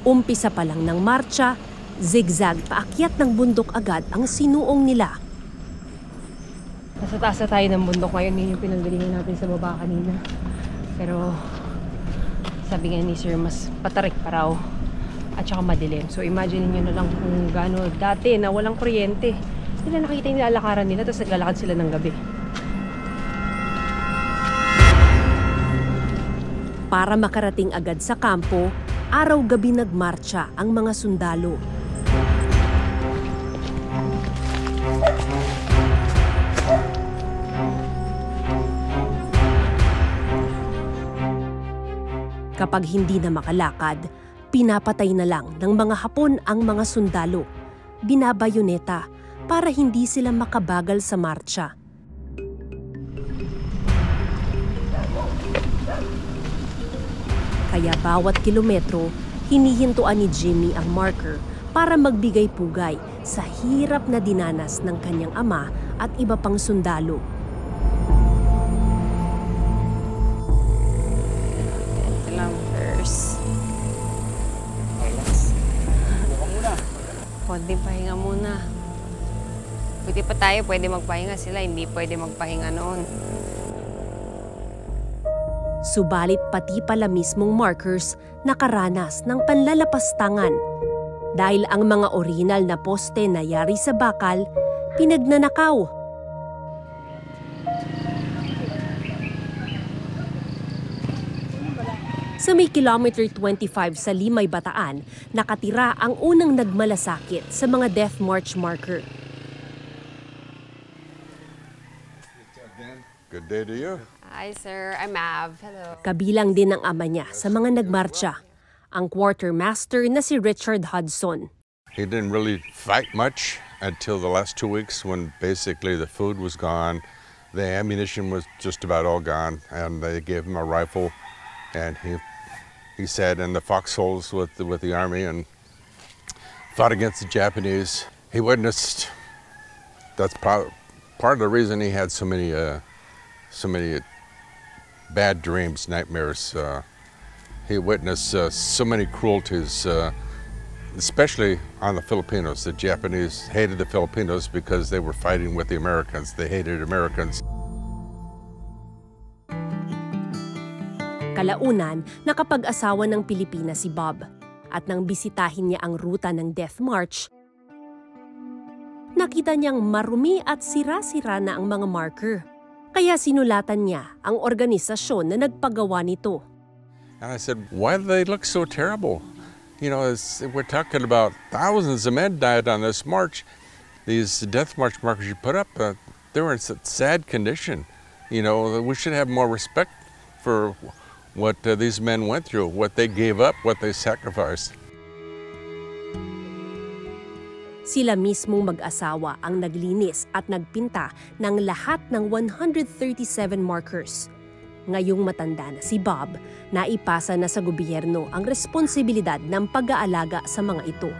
Umpisa pa lang ng marcha, zigzag paakyat ng bundok agad ang sinuong nila. Nasa taas na tayo ng bundok ngayon, yun yung pinanggalingan natin sa baba kanina. Pero sabi nga ni Sir, mas patarik pa raw at saka madilim. So imagine niyo na lang kung gaano dati na walang kuryente. Sila nakita yung nilalakaran nila, tapos naglalakad sila ng gabi. Para makarating agad sa kampo, araw-gabi nagmarcha ang mga sundalo. Kapag hindi na makalakad, pinapatay na lang ng mga Hapon ang mga sundalo. Binabayoneta para hindi sila makabagal sa marcha. Kaya bawat kilometro, hinihintuan ni Jimmy ang marker para magbigay pugay sa hirap na dinanas ng kanyang ama at iba pang sundalo. Konting pahinga muna. Buti pa tayo, pwede magpahinga sila, hindi pwede magpahinga noon. Subalit pati pala mismong markers nakaranas ng panlalapastangan. Dahil ang mga original na poste na yari sa bakal, pinagnanakaw. Sa may kilometer 25 sa Limay, Bataan, nakatira ang unang nagmalasakit sa mga Death March marker. Good day to you. Hi sir, I'm Av. Hello. Kabilang din ang ama niya sa mga nagmarcha, ang quartermaster na si Richard Hudson. He didn't really fight much until the last 2 weeks when basically the food was gone, the ammunition was just about all gone, and they gave him a rifle, and he sat in the foxholes with the army and fought against the Japanese. He witnessed. That's part of the reason he had so many bad dreams, nightmares. He witnessed so many cruelties, especially on the Filipinos. The Japanese hated the Filipinos because they were fighting with the Americans. They hated Americans. Kalaunan, nakapag-asawa ng Pilipinas si Bob at nang bisitahin niya ang ruta ng Death March, nakita niyang marumi at sira-sira na ang mga marker. Kaya sinulatan niya ang organisasyon na nagpagawa nito. And I said, why do they look so terrible? You know, we're talking about thousands of men died on this march. These Death March markers you put up, they were in such sad condition. You know, we should have more respect for what these men went through, what they gave up, what they sacrificed. Sila mismong mag-asawa ang naglinis at nagpinta ng lahat ng 137 markers. Ngayong matanda na si Bob, naipasa na sa gobyerno ang responsibilidad ng pag-aalaga sa mga ito.